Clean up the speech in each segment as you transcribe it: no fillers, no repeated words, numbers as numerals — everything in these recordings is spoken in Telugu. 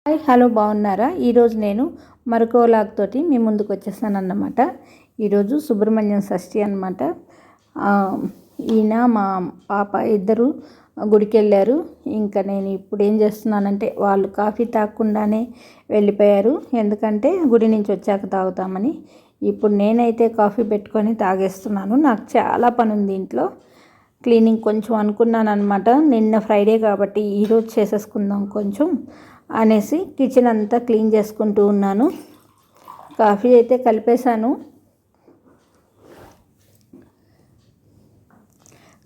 హాయ్ హలో బాగున్నారా? ఈరోజు నేను మరొక వ్లాగ్ తోటి మీ ముందుకు వచ్చేసానన్నమాట. ఈరోజు సుబ్రహ్మణ్యం షష్ఠి అన్నమాట. ఈయన మా పాప ఇద్దరు గుడికి వెళ్ళారు. ఇంకా నేను ఇప్పుడు ఏం చేస్తున్నానంటే వాళ్ళు కాఫీ తాగకుండానే వెళ్ళిపోయారు. ఎందుకంటే గుడి నుంచి వచ్చాక తాగుతామని. ఇప్పుడు నేనైతే కాఫీ పెట్టుకొని తాగేస్తున్నాను. నాకు చాలా పని ఉంది ఇంట్లో. క్లీనింగ్ కొంచెం అనుకున్నాను అనమాట. నిన్న ఫ్రైడే కాబట్టి ఈరోజు చేసేసుకుందాం కొంచెం అనేసి కిచెన్ అంతా క్లీన్ చేసుకుంటూ ఉన్నాను. కాఫీ అయితే కలిపేశాను.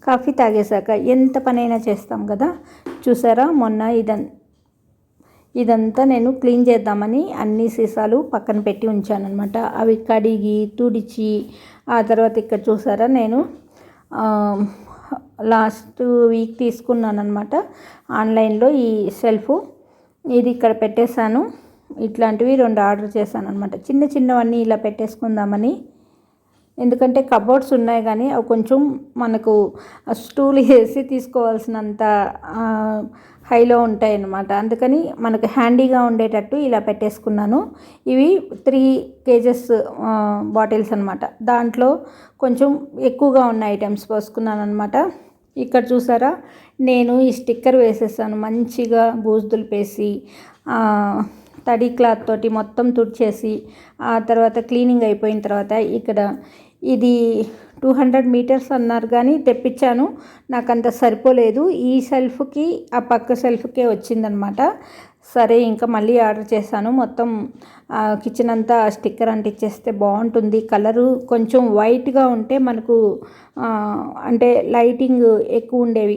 కాఫీ తాగేశాక ఎంత పనైనా చేస్తాం కదా. చూసారా, మొన్న ఇదంతా నేను క్లీన్ చేద్దామని అన్ని సీసాలు పక్కన పెట్టి ఉంచానన్నమాట. అవి కడిగి తుడిచి ఆ తర్వాత ఇక్కడ చూసారా, నేను లాస్ట్ వీక్ తీసుకున్నానమాట ఆన్లైన్లో ఈ షెల్ఫ్. ఇది ఇక్కడ పెట్టేశాను. ఇట్లాంటివి 2 ఆర్డర్ చేశాను అనమాట. చిన్న చిన్నవన్నీ ఇలా పెట్టేసుకుందామని. ఎందుకంటే కబోర్డ్స్ ఉన్నాయి కానీ అవి కొంచెం మనకు స్టూల్ వేసి తీసుకోవాల్సినంత హైలో ఉంటాయి అన్నమాట. అందుకని మనకు హ్యాండీగా ఉండేటట్టు ఇలా పెట్టేసుకున్నాను. ఇవి 3 kgs బాటిల్స్ అనమాట. దాంట్లో కొంచెం ఎక్కువగా ఉన్న ఐటమ్స్ పోసుకున్నాను అనమాట. ఇక్కడ చూసారా, నేను ఈ స్టిక్కర్ వేసేసాను. మంచిగా బూజు దులిపేసి తడి క్లాత్ తోటి మొత్తం తుడిచేసి ఆ తర్వాత క్లీనింగ్ అయిపోయిన తర్వాత ఇక్కడ ఇది 200 మీటర్స్ అన్నారు కానీ తెప్పించాను. నాకు అంత సరిపోలేదు. ఈ షెల్ఫ్కి ఆ పక్క షెల్ఫ్కే వచ్చిందనమాట. సరే ఇంకా మళ్ళీ ఆర్డర్ చేశాను. మొత్తం కిచెన్ అంతా స్టిక్కర్ అంటించేస్తే బాగుంటుంది. కలరు కొంచెం వైట్గా ఉంటే మనకు అంటే లైటింగ్ ఎక్కువ ఉండేవి,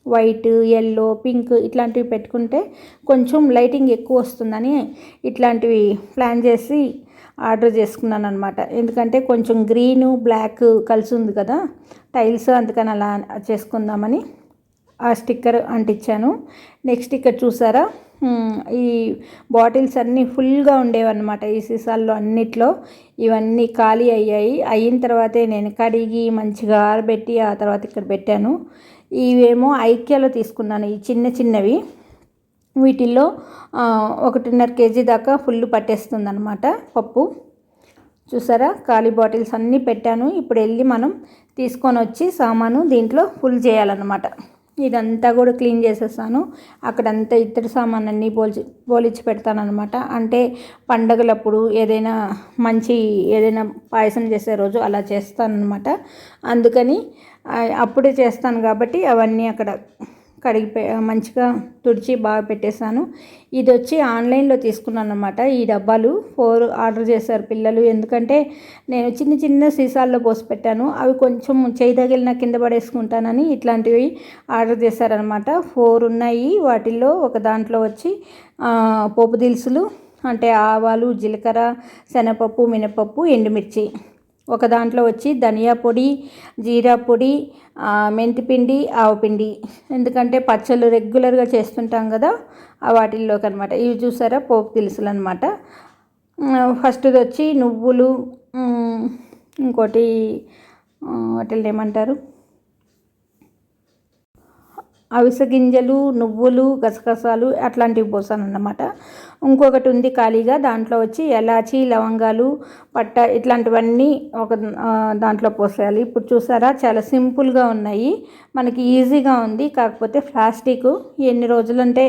వైట్, ఎల్లో, పింక్ ఇట్లాంటివి పెట్టుకుంటే కొంచెం లైటింగ్ ఎక్కువ వస్తుందని ఇట్లాంటివి ప్లాన్ చేసి ఆర్డర్ చేసుకున్నాను అనమాట. ఎందుకంటే కొంచెం గ్రీను బ్లాక్ కలిసి ఉంది కదా టైల్స్, అందుకని అలా చేసుకుందామని ఆ స్టిక్కర్ అంటించాను. నెక్స్ట్ ఇక్కడ చూసారా, ఈ బాటిల్స్ అన్నీ ఫుల్గా ఉండేవన్నమాట. ఈ సీసాల్లో అన్నిట్లో ఇవన్నీ ఖాళీ అయ్యాయి. అయిన తర్వాతే నేను కడిగి మంచిగా ఆరబెట్టి ఆ తర్వాత ఇక్కడ పెట్టాను. ఇవేమో ఐక్యాలో తీసుకున్నాను, ఈ చిన్న చిన్నవి. వీటిల్లో 1.5 kg దాకా ఫుల్ పట్టేస్తుంది అనమాట పప్పు. చూసారా, ఖాళీ బాటిల్స్ అన్నీ పెట్టాను. ఇప్పుడు వెళ్ళి మనం తీసుకొని వచ్చి సామాను దీంట్లో ఫుల్ చేయాలన్నమాట. ఇదంతా కూడా క్లీన్ చేసేసాను. అక్కడంతా ఇత్తడి సామాన్ అన్నీ పోలిచ్చి పెడతానమాట. అంటే పండగలప్పుడు ఏదైనా పాయసం చేసే రోజు అలా చేస్తానన్నమాట. అందుకని అప్పుడే చేస్తాను కాబట్టి అవన్నీ అక్కడ కడిగి మంచిగా తుడిచి బాగా పెట్టేశాను. ఇది వచ్చి ఆన్లైన్లో తీసుకున్నాను అనమాట. ఈ డబ్బాలు 4 ఆర్డర్ చేశారు పిల్లలు. ఎందుకంటే నేను చిన్న చిన్న సీసాల్లో పోసి పెట్టాను. అవి కొంచెం చేయి తగిలిన కింద పడేసుకుంటానని ఇట్లాంటివి ఆర్డర్ చేశారనమాట. 4 ఉన్నాయి. వాటిల్లో ఒక దాంట్లో వచ్చి పోపు దినుసులు అంటే ఆవాలు, జీలకర్ర, శనగపప్పు, మినపప్పు, ఎండుమిర్చి. ఒక దాంట్లో వచ్చి ధనియా పొడి, జీరా పొడి, మెంతిపిండి, ఆవపిండి. ఎందుకంటే పచ్చళ్ళు రెగ్యులర్గా చేస్తుంటాం కదా వాటిల్లోకి అనమాట. ఇవి చూసారా, పోపు దినుసులు అనమాట. ఫస్ట్ది వచ్చి నువ్వులు, ఇంకోటి వాటిని ఏమంటారు, అవిసె గింజలు, నువ్వులు, గసగసాలు అట్లాంటివి పోసాను అన్నమాట. ఇంకొకటి ఉంది ఖాళీగా, దాంట్లో వచ్చి ఎలాచి, లవంగాలు, పట్ట ఇట్లాంటివన్నీ ఒక దాంట్లో పోసేయాలి. ఇప్పుడు చూసారా, చాలా సింపుల్గా ఉన్నాయి, మనకి ఈజీగా ఉంది. కాకపోతే ప్లాస్టిక్ ఎన్ని రోజులు అంటే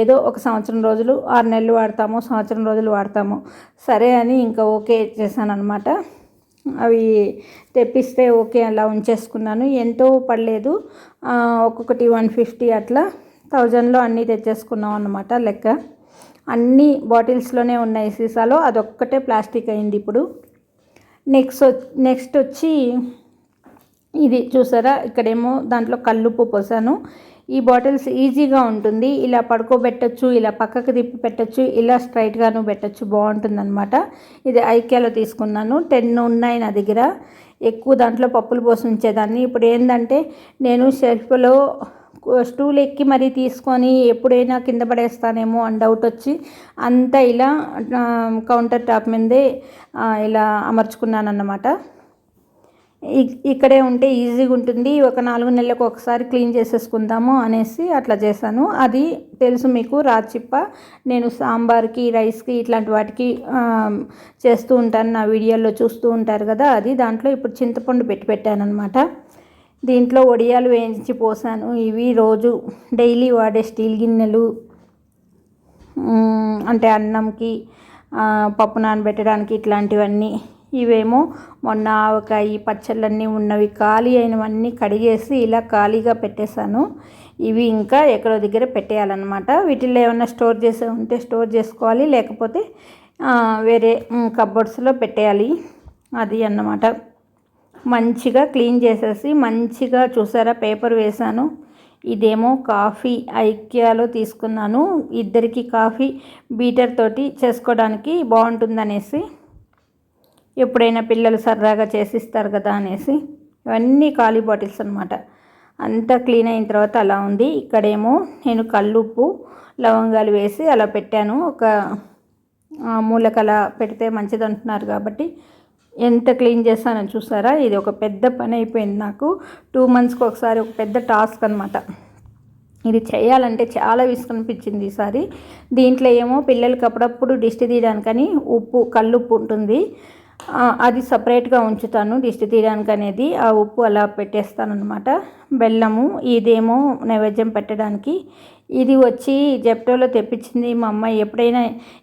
ఏదో ఒక సంవత్సరం రోజులు, 6 నెలలు వాడతాము, సంవత్సరం రోజులు వాడతాము. సరే అని ఇంకా ఓకే చేశాను అనమాట. అవి తెప్పిస్తే ఓకే అలా ఉంచేసుకున్నాను. ఎంతో పడలేదు, ఒక్కొక్కటి 150 అట్లా 1000లో అన్నీ తెచ్చేసుకున్నాం అన్నమాట లెక్క. అన్నీ బాటిల్స్లోనే ఉన్నాయి సీసాలో, అదొక్కటే ప్లాస్టిక్ అయింది ఇప్పుడు. నెక్స్ట్ వచ్చి ఇది చూసారా, ఇక్కడేమో దాంట్లో కల్లుప్పు పోసాను. ఈ బాటిల్స్ ఈజీగా ఉంటుంది. ఇలా పడుకోబెట్టచ్చు, ఇలా పక్కకు తిప్పి పెట్టచ్చు, ఇలా స్ట్రైట్గాను పెట్టచ్చు, బాగుంటుందన్నమాట. ఇది ఐక్యాలో తీసుకున్నాను. 10 ఉన్నాయి నా దగ్గర. ఎక్కువ దాంట్లో పప్పులు పోసి ఉంచేదాన్ని. ఇప్పుడు ఏంటంటే నేను షెల్ఫ్లో స్టూల్ ఎక్కి మరీ తీసుకొని ఎప్పుడైనా కింద పడేస్తానేమో అని డౌట్ వచ్చి అంతా ఇలా కౌంటర్ టాప్ మీదే ఇలా అమర్చుకున్నాను అన్నమాట. ఇక్కడే ఉంటే ఈజీగా ఉంటుంది, ఒక 4 నెలలకు ఒకసారి క్లీన్ చేసేసుకుందాము అనేసి అట్లా చేశాను. అది తెలుసు మీకు, రాచిప్ప. నేను సాంబార్కి, రైస్కి ఇట్లాంటి వాటికి చేస్తూ ఉంటాను, నా వీడియోల్లో చూస్తూ ఉంటారు కదా. అది దాంట్లో ఇప్పుడు చింతపండు పెట్టాను అనమాట. దీంట్లో వడియాలు వేయించి పోసాను. ఇవి రోజు డైలీ వాడే స్టీల్ గిన్నెలు, అంటే అన్నంకి, పప్పు నానబెట్టడానికి ఇట్లాంటివన్నీ. ఇవేమో మొన్న ఆవకాయ పచ్చళ్ళన్నీ ఉన్నవి ఖాళీ అయినవన్నీ కడిగేసి ఇలా ఖాళీగా పెట్టేశాను. ఇవి ఇంకా ఎక్కడో దగ్గర పెట్టేయాలన్నమాట. వీటిల్లో ఏమన్నా స్టోర్ చేసే ఉంటే స్టోర్ చేసుకోవాలి, లేకపోతే వేరే కబోర్డ్స్లో పెట్టేయాలి. అది అన్నమాట. మంచిగా క్లీన్ చేసేసి మంచిగా చూసారా పేపర్ వేసాను. ఇదేమో కాఫీ ఐక్యాలో తీసుకున్నాను, ఇద్దరికి కాఫీ బీటర్ తోటి చేసుకోవడానికి బాగుంటుందనేసి, ఎప్పుడైనా పిల్లలు సరదాగా చేసిస్తారు కదా అనేసి. ఇవన్నీ ఖాళీ బాటిల్స్ అనమాట. అంతా క్లీన్ అయిన తర్వాత అలా ఉంది. ఇక్కడేమో నేను కల్లుప్పు లవంగాలు వేసి అలా పెట్టాను. ఒక మూలకలా పెడితే మంచిది అంటున్నారు కాబట్టి ఎంత క్లీన్ చేస్తానని చూసారా. ఇది ఒక పెద్ద పని అయిపోయింది నాకు. 2 మంత్స్కి ఒకసారి ఒక పెద్ద టాస్క్ అనమాట. ఇది చేయాలంటే చాలా విసుగనిపించింది ఈసారి. దీంట్లో ఏమో పిల్లలకి అప్పుడప్పుడు దిష్టి తీయడానికని కల్లుప్పు ఉంటుంది, అది సపరేట్గా ఉంచుతాను దిష్టి తీయడానికి అనేది. ఆ ఉప్పు అలా పెట్టేస్తాను అనమాట. బెల్లము, ఇదేమో నైవేద్యం పెట్టడానికి. ఇది వచ్చి జెప్టోలో తెప్పించింది మా అమ్మాయి. ఎప్పుడైనా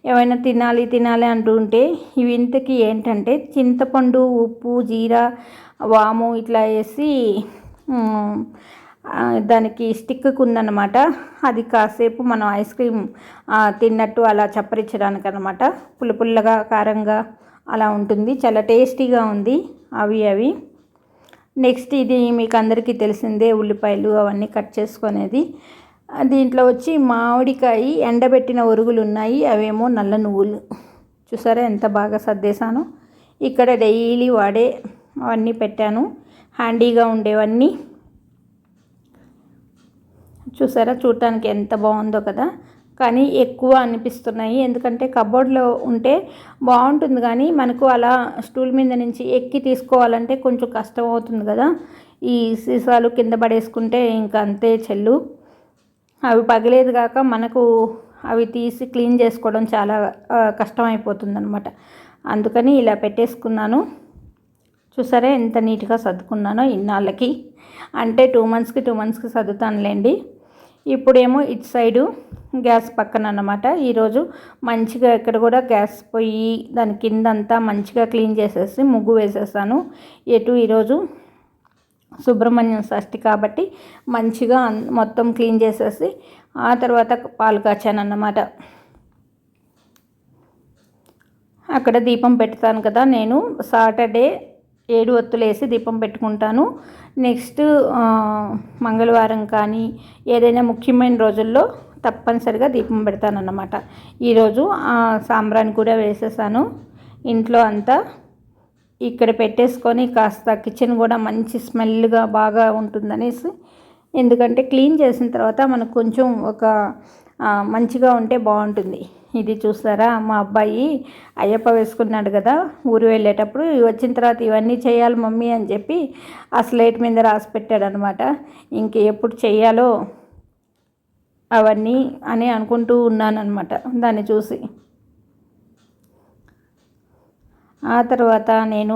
ఏమైనా తినాలి అంటూ ఉంటే, ఇవి ఇంతకీ ఏంటంటే చింతపండు, ఉప్పు, జీరా, వాము ఇట్లా వేసి దానికి స్టిక్కు ఉందన్నమాట. అది కాసేపు మనం ఐస్ క్రీమ్ తిన్నట్టు అలా చప్పరించడానికి అనమాట. పుల్లగా కారంగా అలా ఉంటుంది, చాలా టేస్టీగా ఉంది. అవి నెక్స్ట్ ఇది మీకు అందరికీ తెలిసిందే, ఉల్లిపాయలు అవన్నీ కట్ చేసుకునేది. దీంట్లో వచ్చి మామిడికాయ ఎండబెట్టిన ఒరుగులు ఉన్నాయి, అవేమో నల్ల నువ్వులు. చూసారా ఎంత బాగా సర్దేశాను. ఇక్కడ డైలీ వాడే అవన్నీ పెట్టాను, హ్యాండీగా ఉండేవన్నీ. చూసారా చూడటానికి ఎంత బాగుందో కదా. కానీ ఎక్కువ అనిపిస్తున్నాయి, ఎందుకంటే కబోర్డ్లో ఉంటే బాగుంటుంది కానీ మనకు అలా స్టూల్ మీద నుంచి ఎక్కి తీసుకోవాలంటే కొంచెం కష్టం అవుతుంది కదా. ఈ సీసాలు కింద పడేసుకుంటే ఇంకా అంతే చెల్లు. అవి పగిలేదు కాక మనకు అవి తీసి క్లీన్ చేసుకోవడం చాలా కష్టమైపోతుంది అనమాట. అందుకని ఇలా పెట్టేసుకున్నాను. చూసారా ఎంత నీట్గా సర్దుకున్నానో ఇన్నాళ్ళకి. అంటే 2 మంత్స్కి సర్దుతానులేండి. ఇప్పుడేమో ఇటు సైడు గ్యాస్ పక్కన అన్నమాట. ఈరోజు మంచిగా ఇక్కడ కూడా గ్యాస్ పొయ్యి దాని కిందంతా మంచిగా క్లీన్ చేసేసి ముగ్గు వేసేసాను. ఈరోజు సుబ్రహ్మణ్యం షష్ఠి కాబట్టి మంచిగా మొత్తం క్లీన్ చేసేసి ఆ తర్వాత పాలు కాచాను అన్నమాట. అక్కడ దీపం పెడతాను కదా నేను. సాటర్డే 7 ఒత్తులు వేసి దీపం పెట్టుకుంటాను. నెక్స్ట్ మంగళవారం కానీ ఏదైనా ముఖ్యమైన రోజుల్లో తప్పనిసరిగా దీపం పెడతానన్నమాట. ఈరోజు సాంబ్రాణి కూడా వేసేసాను. ఇంట్లో అంతా ఇక్కడ పెట్టేసుకొని కాస్త కిచెన్ కూడా మంచి స్మెల్గా బాగా ఉంటుందనేసి, ఎందుకంటే క్లీన్ చేసిన తర్వాత మనకు కొంచెం ఒక మంచిగా ఉంటే బాగుంటుంది. ఇది చూస్తారా మా అబ్బాయి అయ్యప్ప వేసుకున్నాడు కదా ఊరు వెళ్ళేటప్పుడు, వచ్చిన తర్వాత ఇవన్నీ చేయాలి మమ్మీ అని చెప్పి ఆ స్లేట్ మీద రాసి పెట్టాడనమాట. ఇంక ఎప్పుడు చేయాలో అవన్నీ అని అనుకుంటూ ఉన్నానన్నమాట దాన్ని చూసి. ఆ తర్వాత నేను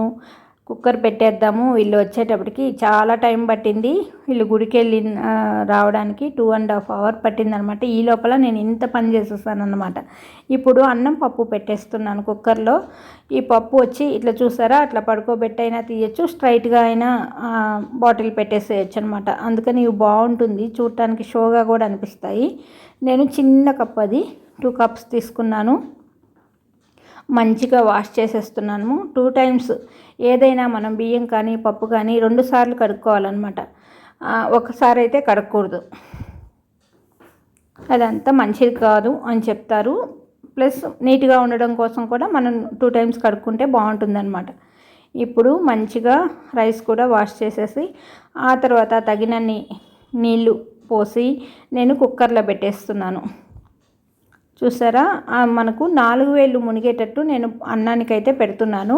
కుక్కర్ పెట్టేద్దాము, వీళ్ళు వచ్చేటప్పటికి చాలా టైం పట్టింది. వీళ్ళు గుడికి వెళ్ళి రావడానికి 2.5 hours పట్టిందనమాట. ఈ లోపల నేను ఇంత పని చేసేసాను అనమాట. ఇప్పుడు అన్నం పప్పు పెట్టేస్తున్నాను కుక్కర్లో. ఈ పప్పు వచ్చి ఇట్లా చూసారా, అట్లా పడుకోబెట్టైనా తీయచ్చు, స్ట్రైట్గా అయినా బాటిల్ పెట్టేసేయచ్చు అనమాట. అందుకని ఇవి బాగుంటుంది, చూడటానికి షోగా కూడా అనిపిస్తాయి. నేను చిన్న కప్, అది 2 cups తీసుకున్నాను. మంచిగా వాష్ చేసేస్తున్నాను 2 times. ఏదైనా మనం బియ్యం కానీ పప్పు కానీ 2 సార్లు కడుక్కోవాలన్నమాట, ఒకసారి అయితే కడగకూడదు. అదంతా మంచిది కాదు అని చెప్తారు. ప్లస్ నీట్గా ఉండడం కోసం కూడా మనం 2 times కడుక్కుంటే బాగుంటుందన్నమాట. ఇప్పుడు మంచిగా రైస్ కూడా వాష్ చేసేసి ఆ తర్వాత తగినన్ని నీళ్ళు పోసి నేను కుక్కర్లో పెట్టేస్తున్నాను. చూసారా, మనకు 4 వేళ్ళు మునిగేటట్టు నేను అన్నానికైతే పెడుతున్నాను.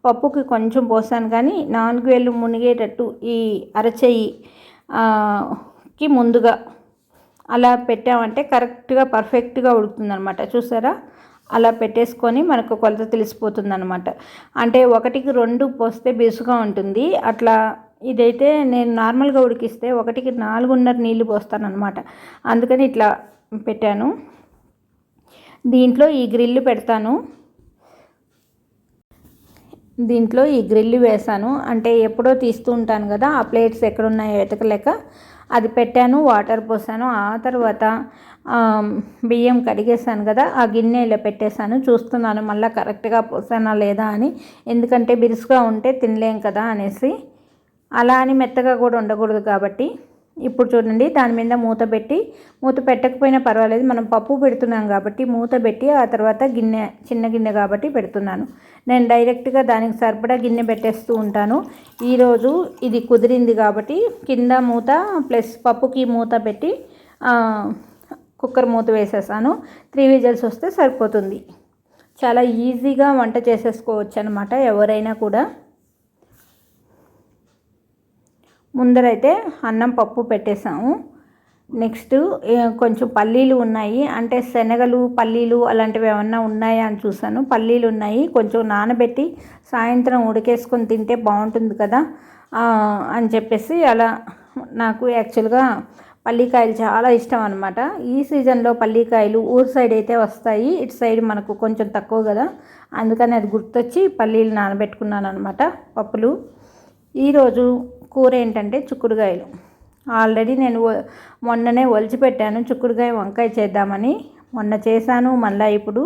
పప్పుకి కొంచెం పోసాను కానీ 4 వేళ్ళు మునిగేటట్టు ఈ అరచెయ్యి కి ముందుగా అలా పెట్టామంటే కరెక్ట్గా పర్ఫెక్ట్గా ఉడుకుతుందనమాట. చూసారా, అలా పెట్టేసుకొని మనకు కొలత తెలిసిపోతుందనమాట. అంటే 1కి 2 పోస్తే బిసుగా ఉంటుంది. అట్లా ఇదైతే నేను నార్మల్గా ఉడికిస్తే 1కి 4.5 నీళ్ళు పోస్తానన్నమాట. అందుకని ఇట్లా పెట్టాను. దీంట్లో ఈ గ్రిల్ పెడతాను. దీంట్లో ఈ గ్రిల్ వేసాను. అంటే ఎప్పుడో తీస్తూ ఉంటాను కదా, ఆ ప్లేట్స్ ఎక్కడున్నాయో వెతకలేక అది పెట్టాను. వాటర్ పోసాను. ఆ తర్వాత బియ్యం కడిగేసాను కదా, ఆ గిన్నె ఇలా పెట్టేశాను. చూస్తున్నాను మళ్ళీ కరెక్ట్గా పోసానా లేదా అని. ఎందుకంటే బిరుసుగా ఉంటే తినలేం కదా అనేసి. అలా అని మెత్తగా కూడా ఉండకూడదు కాబట్టి. ఇప్పుడు చూడండి, దాని మీద మూత పెట్టకపోయినా పర్వాలేదు, మనం పప్పు పెడుతున్నాం కాబట్టి మూత పెట్టి ఆ తర్వాత గిన్నె చిన్న గిన్నె కాబట్టి పెడుతున్నాను. నేను డైరెక్ట్గా దానికి సరిపడా గిన్నె పెట్టేస్తూ ఉంటాను. ఈరోజు ఇది కుదిరింది కాబట్టి కింద మూత ప్లస్ పప్పుకి మూత పెట్టి కుక్కర్ మూత వేసేసాను. 3 విజిల్స్ వస్తే సరిపోతుంది. చాలా ఈజీగా వంట చేసేసుకోవచ్చు అనమాట ఎవరైనా కూడా. ముందరైతే అన్నం పప్పు పెట్టేసాము. నెక్స్ట్ కొంచెం పల్లీలు ఉన్నాయి, అంటే శనగలు పల్లీలు అలాంటివి ఏమన్నా ఉన్నాయా అని చూసాను. పల్లీలు ఉన్నాయి, కొంచెం నానబెట్టి సాయంత్రం ఉడికేసుకొని తింటే బాగుంటుంది కదా అని చెప్పేసి అలా. నాకు యాక్చువల్గా పల్లీకాయలు చాలా ఇష్టం అనమాట. ఈ సీజన్లో పల్లీకాయలు ఊరు సైడ్ అయితే వస్తాయి, ఇటు సైడ్ మనకు కొంచెం తక్కువ కదా, అందుకని అది గుర్తొచ్చి పల్లీలు నానబెట్టుకున్నాను అనమాట పప్పులు. ఈరోజు కూర ఏంటంటే చిక్కుడుకాయలు. ఆల్రెడీ నేను మొన్ననే ఒలిచిపెట్టాను చిక్కుడుకాయ వంకాయ చేద్దామని. మొన్న చేశాను, మళ్ళీ ఇప్పుడు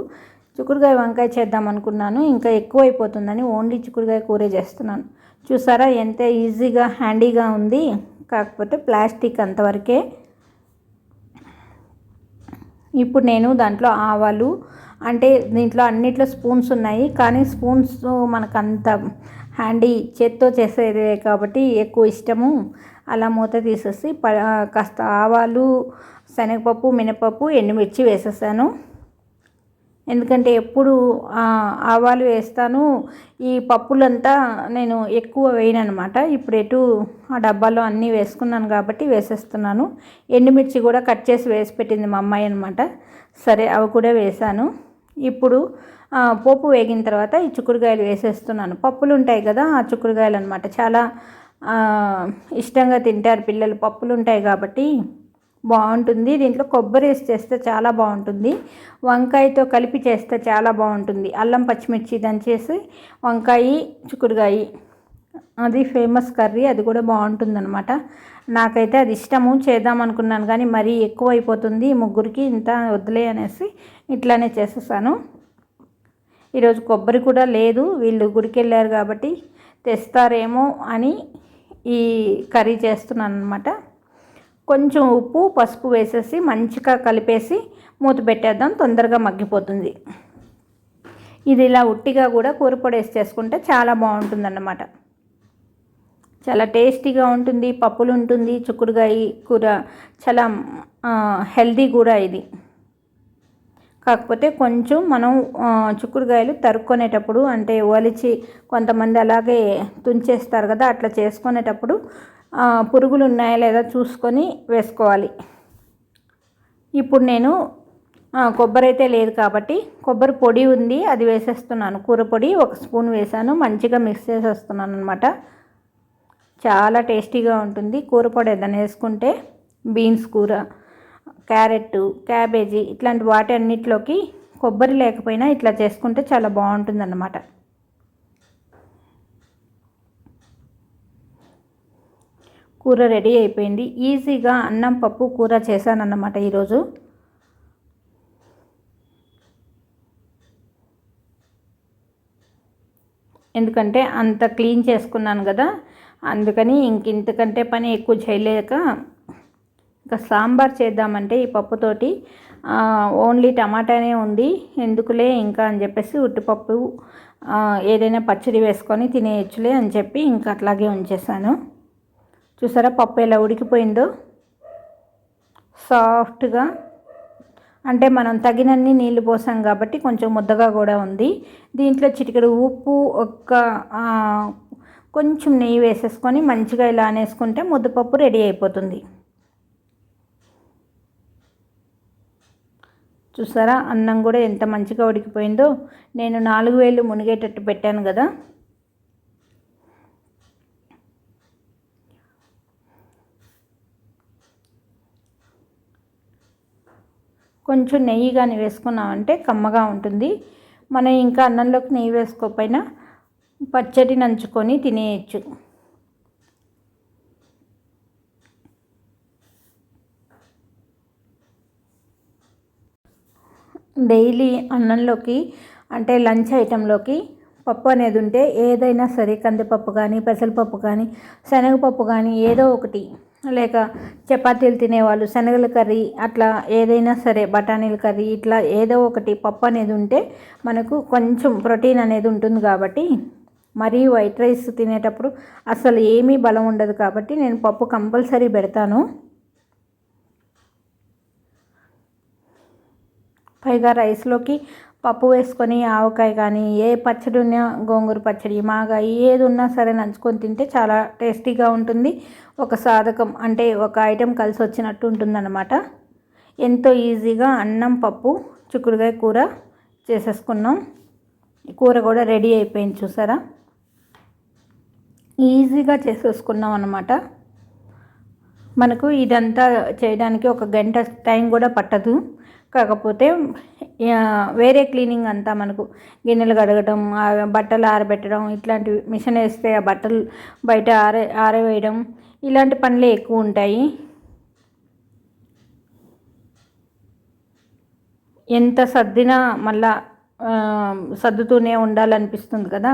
చిక్కుడుకాయ వంకాయ చేద్దాం అనుకున్నాను. ఇంకా ఎక్కువ అయిపోతుందని ఓన్లీ చిక్కుడుకాయ కూరే చేస్తున్నాను. చూసారా ఎంత ఈజీగా హ్యాండీగా ఉంది. కాకపోతే ప్లాస్టిక్ అంతవరకే. ఇప్పుడు నేను దాంట్లో ఆవాలు, అంటే దీంట్లో అన్నిట్లో స్పూన్స్ ఉన్నాయి కానీ స్పూన్స్ మనకు అంత హ్యాండీ చేత్తో చేసేదే కాబట్టి ఎక్కువ ఇష్టము. అలా మూత తీసేసి కాస్త ఆవాలు, శనగపప్పు, మినపప్పు, ఎండుమిర్చి వేసేసాను. ఎందుకంటే ఎప్పుడు ఆవాలు వేస్తాను, ఈ పప్పులంతా నేను ఎక్కువ వేయను అనమాట. ఇప్పుడు ఎటు ఆ డబ్బాలో అన్నీ వేసుకున్నాను కాబట్టి వేసేస్తున్నాను. ఎండుమిర్చి కూడా కట్ చేసి వేసి పెట్టింది మా అమ్మాయి అనమాట. సరే అవి కూడా వేసాను. ఇప్పుడు పోపు వేగిన తర్వాత ఈ చిక్కుడుకాయలు వేసేస్తున్నాను. పప్పులు ఉంటాయి కదా, ఆ చిక్కుడుకాయలు అనమాట. చాలా ఇష్టంగా తింటారు పిల్లలు, పప్పులు ఉంటాయి కాబట్టి బాగుంటుంది. దీంట్లో కొబ్బరి వేసి చేస్తే చాలా బాగుంటుంది. వంకాయతో కలిపి చేస్తే చాలా బాగుంటుంది. అల్లం పచ్చిమిర్చి దంచేసి వంకాయ చిక్కుడుకాయ, అది ఫేమస్ కర్రీ, అది కూడా బాగుంటుంది అనమాట. నాకైతే అది ఇష్టము, చేద్దాం అనుకున్నాను కానీ మరీ ఎక్కువ అయిపోతుంది ముగ్గురికి, ఇంత వద్దులే అనేసి ఇట్లానే చేసేసాను. ఈరోజు కొబ్బరి కూడా లేదు, వీళ్ళు గుడికి వెళ్ళారు కాబట్టి తెస్తారేమో అని ఈ కర్రీ చేస్తున్నాను అనమాట. కొంచెం ఉప్పు పసుపు వేసేసి మంచిగా కలిపేసి మూత పెట్టేద్దాం, తొందరగా మగ్గిపోతుంది. ఇది ఇలా ఉట్టిగా కూడా కూర పొడి వేసి చేసుకుంటే చాలా బాగుంటుందన్నమాట. చాలా టేస్టీగా ఉంటుంది, పప్పులు ఉంటుంది. చిక్కుడుకాయ కూర చాలా హెల్దీ కూడా ఇది. కాకపోతే కొంచెం మనం చిక్కుడుకాయలు తరుక్కునేటప్పుడు, అంటే ఒలిచి కొంతమంది అలాగే తుంచేస్తారు కదా, అట్లా చేసుకునేటప్పుడు పురుగులు ఉన్నాయా లేదా చూసుకొని వేసుకోవాలి. ఇప్పుడు నేను కొబ్బరి అయితే లేదు కాబట్టి కొబ్బరి పొడి ఉంది, అది వేసేస్తున్నాను. కూర పొడి 1 స్పూన్ వేసాను, మంచిగా మిక్స్ చేసేస్తున్నాను అనమాట. చాలా టేస్టీగా ఉంటుంది కూర పొడి ఏదైనా వేసుకుంటే. బీన్స్ కూర, క్యారెట్, క్యాబేజీ ఇట్లాంటి వాటి అన్నిటిలోకి కొబ్బరి లేకపోయినా ఇట్లా చేసుకుంటే చాలా బాగుంటుందన్నమాట. కూర రెడీ అయిపోయింది. ఈజీగా అన్నం పప్పు కూర చేశానన్నమాట ఈరోజు. ఎందుకంటే అంత క్లీన్ చేసుకున్నాను కదా, అందుకని ఇంతకంటే పని ఎక్కువ చేయలేక ఇంకా సాంబార్ చేద్దామంటే ఈ పప్పుతోటి ఓన్లీ టమాటానే ఉంది, ఎందుకులే ఇంకా అని చెప్పేసి ఉట్టిపప్పు ఏదైనా పచ్చడి వేసుకొని తినేయచ్చులే అని చెప్పి ఇంకా అట్లాగే ఉంచేసాను. చూసారా పప్పు ఎలా ఉడికిపోయిందో సాఫ్ట్గా. అంటే మనం తగినన్ని నీళ్లు పోసాం కాబట్టి కొంచెం ముద్దగా కూడా ఉంది. దీంట్లో చిటికెడు ఉప్పు, కొంచెం నెయ్యి వేసేసుకొని మంచిగా ఇలా అనేసుకుంటే ముద్దపప్పు రెడీ అయిపోతుంది. చూసారా అన్నం కూడా ఎంత మంచిగా ఉడికిపోయిందో. నేను 4 వేలు మునిగేటట్టు పెట్టాను కదా. కొంచెం నెయ్యి కానీ వేసుకున్నామంటే కమ్మగా ఉంటుంది. మనం ఇంకా అన్నంలోకి నెయ్యి వేసుకోకపోయినా పచ్చడి నంచుకొని తినేయచ్చు. డైలీ అన్నంలోకి అంటే లంచ్ ఐటెంలోకి పప్పు అనేది ఉంటే ఏదైనా సరే, కందిపప్పు కానీ, పెసరపప్పు కానీ, శనగపప్పు కానీ ఏదో ఒకటి, లేక చపాతీలు తినేవాళ్ళు శనగల కర్రీ, అట్లా ఏదైనా సరే, బఠానీల కర్రీ, ఇట్లా ఏదో ఒకటి పప్పు అనేది ఉంటే మనకు కొంచెం ప్రోటీన్ అనేది ఉంటుంది. కాబట్టి మరీ వైట్ రైస్ తినేటప్పుడు అసలు ఏమీ బలం ఉండదు. కాబట్టి నేను పప్పు కంపల్సరీ పెడతాను. పైగా రైస్లోకి పప్పు వేసుకొని ఆవకాయ కానీ, ఏ పచ్చడి ఉన్నా, గోంగూర పచ్చడి, మాగాయ ఏది ఉన్నా సరే నంచుకొని తింటే చాలా టేస్టీగా ఉంటుంది. ఒక సాధకం అంటే ఒక ఐటెం కలిసి వచ్చినట్టు ఉంటుందన్నమాట. ఎంతో ఈజీగా అన్నం, పప్పు, చిక్కుడుకాయ కూర చేసేసుకున్నాం. కూర కూడా రెడీ అయిపోయింది. చూసారా ఈజీగా చేసేసుకున్నాం అన్నమాట. మనకు ఇదంతా చేయడానికి 1 గంట టైం కూడా పట్టదు. కాకపోతే వేరే క్లీనింగ్ అంతా మనకు గిన్నెలు కడగడం, బట్టలు ఆరబెట్టడం, ఇట్లాంటివి మిషన్ వేస్తే ఆ బట్టలు బయట ఆరవేయడం, ఇలాంటి పనులే ఎక్కువ ఉంటాయి. ఎంత సర్దినా మళ్ళా సర్దుతూనే ఉండాలనిపిస్తుంది కదా.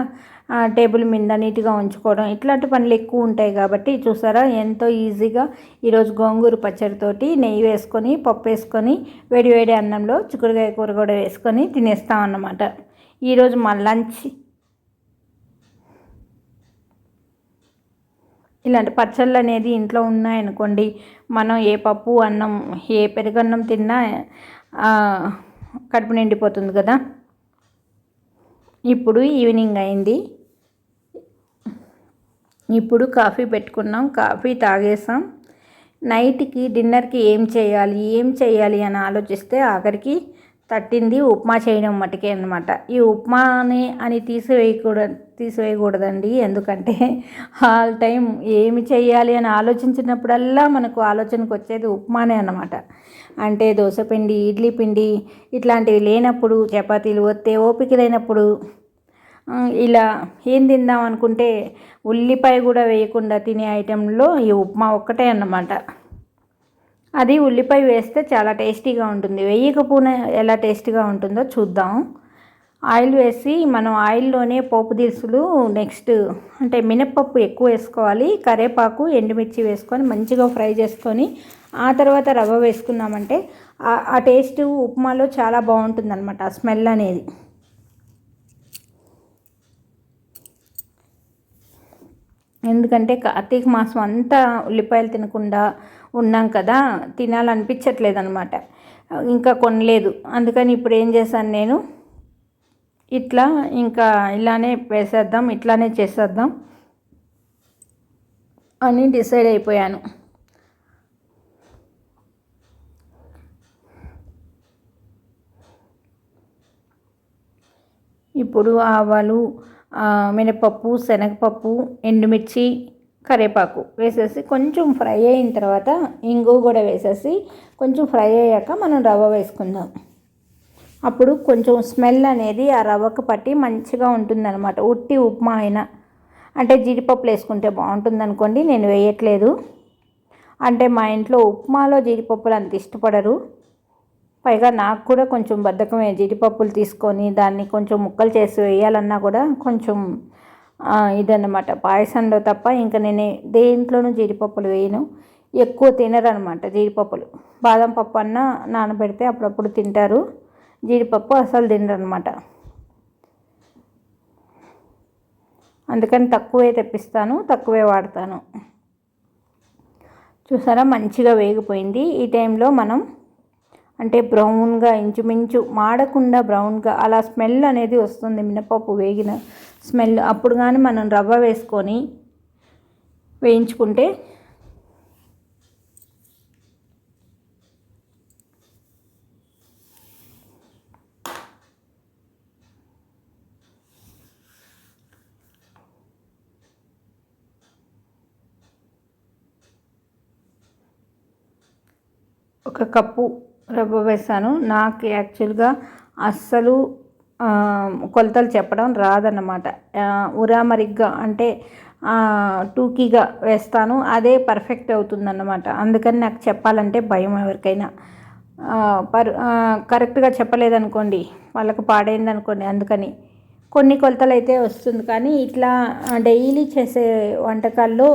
టేబుల్ మీద నీట్గా ఉంచుకోవడం, ఇట్లాంటి పనులు ఎక్కువ ఉంటాయి. కాబట్టి చూసారా ఎంతో ఈజీగా ఈరోజు గోంగూర పచ్చడితోటి నెయ్యి వేసుకొని, పప్పు వేసుకొని, వేడివేడి అన్నంలో చిక్కుడుకాయ కూర కూడా వేసుకొని తినేస్తాం అన్నమాట. ఈరోజు మా లంచ్ ఇలాంటి పచ్చళ్ళు అనేది ఇంట్లో ఉన్నాయనుకోండి, మనం ఏ పప్పు అన్నం, ఏ పెరుగన్నం తిన్నా కడుపు నిండిపోతుంది కదా. ఇప్పుడు ఈవినింగ్ అయింది. ఇప్పుడు కాఫీ పెట్టుకున్నాం, కాఫీ తాగేసాం. నైట్కి డిన్నర్కి ఏం చేయాలి అని ఆలోచిస్తే ఆఖరికి తట్టింది ఉప్మా చేయడం మటుకే అన్నమాట. ఈ ఉప్మాని అని తీసివేయకూడదండి. ఎందుకంటే ఆల్ టైం ఏమి చేయాలి అని ఆలోచించినప్పుడల్లా మనకు ఆలోచనకు వచ్చేది ఉప్మానే అన్నమాట. అంటే దోశపిండి, ఇడ్లీ పిండి ఇట్లాంటివి లేనప్పుడు, చపాతీలు వస్తే ఓపిక లేనప్పుడు, ఇలా ఏం తిందాం అనుకుంటే ఉల్లిపాయ కూడా వేయకుండా తినే ఐటెంలో ఈ ఉప్మా ఒక్కటే అన్నమాట. అది ఉల్లిపాయ వేస్తే చాలా టేస్టీగా ఉంటుంది. వేయకపోయినా ఎలా టేస్టీగా ఉంటుందో చూద్దాం. ఆయిల్ వేసి మనం ఆయిల్లోనే పోపు దినుసులు, నెక్స్ట్ అంటే మినప్పప్పు ఎక్కువ వేసుకోవాలి, కరివేపాకు, ఎండుమిర్చి వేసుకొని మంచిగా ఫ్రై చేసుకొని ఆ తర్వాత రవ్వ వేసుకున్నామంటే ఆ టేస్ట్ ఉప్మాలో చాలా బాగుంటుందన్నమాట. ఆ స్మెల్ అనేది. ఎందుకంటే కార్తీక మాసం అంతా ఉల్లిపాయలు తినకుండా ఉన్నాం కదా, తినాలనిపించట్లేదు అనమాట. ఇంకా కొనలేదు. అందుకని ఇప్పుడు ఏం చేశాను నేను, ఇంకా ఇలానే వేసేద్దాం, ఇట్లానే చేసేద్దాం అని డిసైడ్ అయిపోయాను. ఇప్పుడు ఆవాలు, మినపప్పు, శనగపప్పు, ఎండుమిర్చి, కరివేపాకు వేసేసి కొంచెం ఫ్రై అయిన తర్వాత ఇంగువ కూడా వేసేసి కొంచెం ఫ్రై అయ్యాక మనం రవ్వ వేసుకుందాం. అప్పుడు కొంచెం స్మెల్ అనేది ఆ రవ్వకు పట్టి మంచిగా ఉంటుందన్నమాట. ఉట్టి ఉప్మా అయినా అంటే జీడిపప్పులు వేసుకుంటే బాగుంటుంది అనుకోండి, నేను వేయట్లేదు. అంటే మా ఇంట్లో ఉప్మాలో జీడిపప్పులు అంత ఇష్టపడరు. పైగా నాకు కూడా కొంచెం బద్ధకమే. జీడిపప్పులు తీసుకొని దాన్ని కొంచెం ముక్కలు చేసి వేయాలన్నా కూడా కొంచెం ఇదన్నమాట. పాయసంలో తప్ప ఇంకా నేను దేంట్లోనూ జీడిపప్పులు వేయను. ఎక్కువ తినరు అనమాట జీడిపప్పులు. బాదం పప్పు అన్నా నానబెడితే అప్పుడప్పుడు తింటారు, జీడిపప్పు అసలు తినరు అనమాట. అందుకని తక్కువే తెప్పిస్తాను, తక్కువే వాడతాను. చూసారా మంచిగా వేగిపోయింది. ఈ టైంలో మనం అంటే బ్రౌన్గా ఇంచుమించు మాడకుండా బ్రౌన్గా అలా స్మెల్ అనేది వస్తుంది మినపప్పు వేగిన స్మెల్. అప్పుడు కానీ మనం రవ్వ వేసుకొని వేయించుకుంటే ఒక కప్పు రవ్వ వేసాను. నాకు యాక్చువల్గా అస్సలు కొలతలు చెప్పడం రాదన్నమాట. ఉరామరిగ్గా అంటే టూకీగా వేస్తాను, అదే పర్ఫెక్ట్ అవుతుందన్నమాట. అందుకని నాకు చెప్పాలంటే భయం ఎవరికైనా. కరెక్ట్గా చెప్పలేదనుకోండి వాళ్ళకు పాడైందనుకోండి. అందుకని కొన్ని కొలతలు అయితే వస్తుంది, కానీ ఇట్లా డైలీ చేసే వంటకాల్లో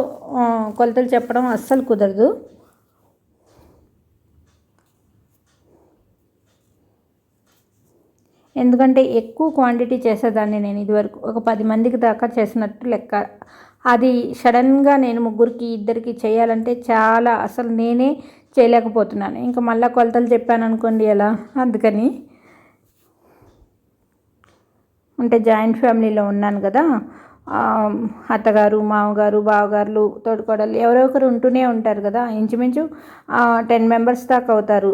కొలతలు చెప్పడం అస్సలు కుదరదు. ఎందుకంటే ఎక్కువ క్వాంటిటీ చేసేదాన్ని నేను ఇదివరకు. ఒక 10 మందికి దాకా చేసినట్టు లెక్క. అది సడన్గా నేను ముగ్గురికి ఇద్దరికి చేయాలంటే చాలా అసలు నేనే చేయలేకపోతున్నాను. ఇంకా మళ్ళీ కొలతలు చెప్పాను అనుకోండి ఎలా. అందుకని అంటే జాయింట్ ఫ్యామిలీలో ఉన్నాను కదా, అత్తగారు, మామగారు, బావగారులు, తోడుకోడలు ఎవరో ఒకరు ఉంటూనే ఉంటారు కదా. ఇంచుమించు 10 మెంబర్స్ దాకా అవుతారు.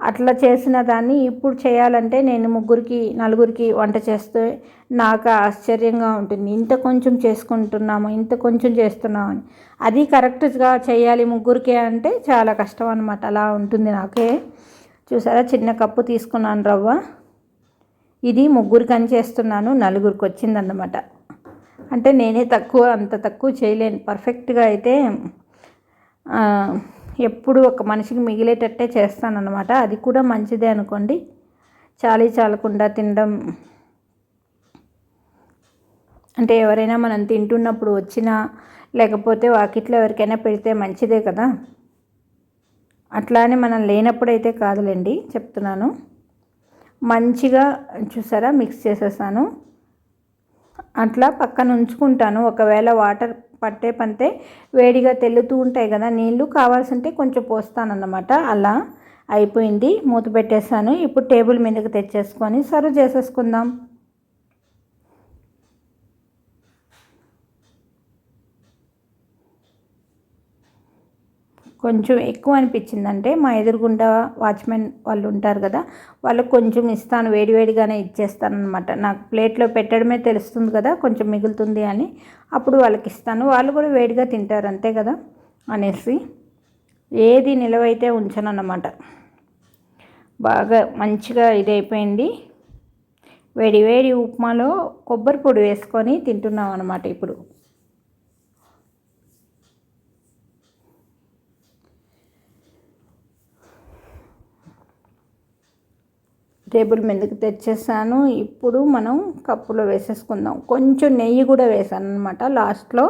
అట్లా చేసిన దాన్ని ఇప్పుడు చేయాలంటే నేను ముగ్గురికి నలుగురికి వంట చేస్తే నాకు ఆశ్చర్యంగా ఉంటుంది. ఇంత కొంచెం చేసుకుంటున్నాము, ఇంత కొంచెం చేస్తున్నాము అని. అది కరెక్ట్గా చేయాలి ముగ్గురికి అంటే చాలా కష్టం అనమాట. అలా ఉంటుంది నాకే. చూసారా, చిన్న కప్పు తీసుకున్నాను రవ్వ. ఇది ముగ్గురికి అని చేస్తున్నాను, నలుగురికి వచ్చిందన్నమాట. అంటే నేనే అంత తక్కువ చేయలేను. పర్ఫెక్ట్గా అయితే ఎప్పుడు ఒక మనిషికి మిగిలేటట్టే చేస్తానన్నమాట. అది కూడా మంచిదే అనుకోండి. చాలకుండా తినడం అంటే ఎవరైనా మనం తింటున్నప్పుడు వచ్చినా లేకపోతే వాకిట్లో ఎవరికైనా పెడితే మంచిదే కదా. అట్లా అని మనం లేనప్పుడైతే కాదులేండి చెప్తున్నాను. మంచిగా చూసారా మిక్స్ చేసేసాను. అట్లా పక్కన ఉంచుకుంటాను. ఒకవేళ వాటర్ పంతే వేడిగా తెల్లుతూ ఉంటాయి కదా నీళ్ళు, కావాల్సి ఉంటే కొంచెం పోస్తానన్నమాట. అలా అయిపోయింది, మూత పెట్టేశాను. ఇప్పుడు టేబుల్ మీదకి తెచ్చేసుకొని సర్వ్ చేసేసుకుందాం. కొంచెం ఎక్కువ అనిపించిందంటే మా ఎదురుగుండా వాచ్మెన్ వాళ్ళు ఉంటారు కదా, వాళ్ళకి కొంచెం ఇస్తాను, వేడివేడిగానే ఇచ్చేస్తానమాట. నాకు ప్లేట్లో పెట్టడమే తెలుస్తుంది కదా కొంచెం మిగులుతుంది అని, అప్పుడు వాళ్ళకి ఇస్తాను. వాళ్ళు కూడా వేడిగా తింటారు అంతే కదా అనేసి ఏది నిలవైతే ఉంచనన్నమాట. బాగా మంచిగా ఇదైపోయింది. వేడి ఉప్మాలో కొబ్బరి పొడి వేసుకొని తింటున్నాం అన్నమాట. ఇప్పుడు టేబుల్ మీదకి తెచ్చేసాను. ఇప్పుడు మనం కప్పులో వేసేసుకుందాం. కొంచెం నెయ్యి కూడా వేసాను అనమాట లాస్ట్లో.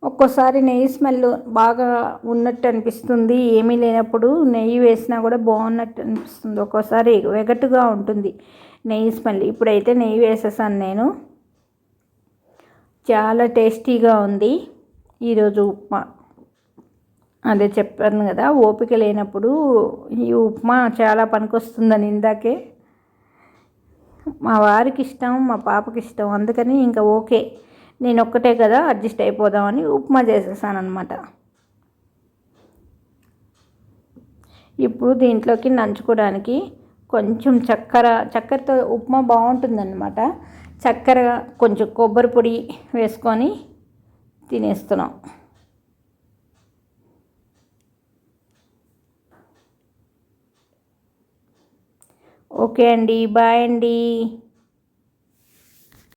ఒక్కోసారి నెయ్యి స్మెల్ బాగా ఉన్నట్టు అనిపిస్తుంది, ఏమీ లేనప్పుడు నెయ్యి వేసినా కూడా బాగున్నట్టు అనిపిస్తుంది. ఒక్కోసారి వెగటుగా ఉంటుంది నెయ్యి స్మెల్. ఇప్పుడైతే నెయ్యి వేసేసాను నేను. చాలా టేస్టీగా ఉంది ఈరోజు ఉప్మా. అదే చెప్పాను కదా, ఓపిక లేనప్పుడు ఈ ఉప్మా చాలా పనికొస్తుందని ఇందాకే. మా వారికి ఇష్టం, మా పాపకి ఇష్టం, అందుకని ఇంకా ఓకే నేను ఒక్కటే కదా అడ్జస్ట్ అయిపోదామని ఉప్మా చేసేసాను అనమాట. ఇప్పుడు దీంట్లోకి నంచుకోవడానికి కొంచెం చక్కెరతో ఉప్మా బాగుంటుందన్నమాట. చక్కెర కొంచెం కొబ్బరి పొడి వేసుకొని తినేస్తున్నాం. ఓకే అండి, బాయ్ అండి.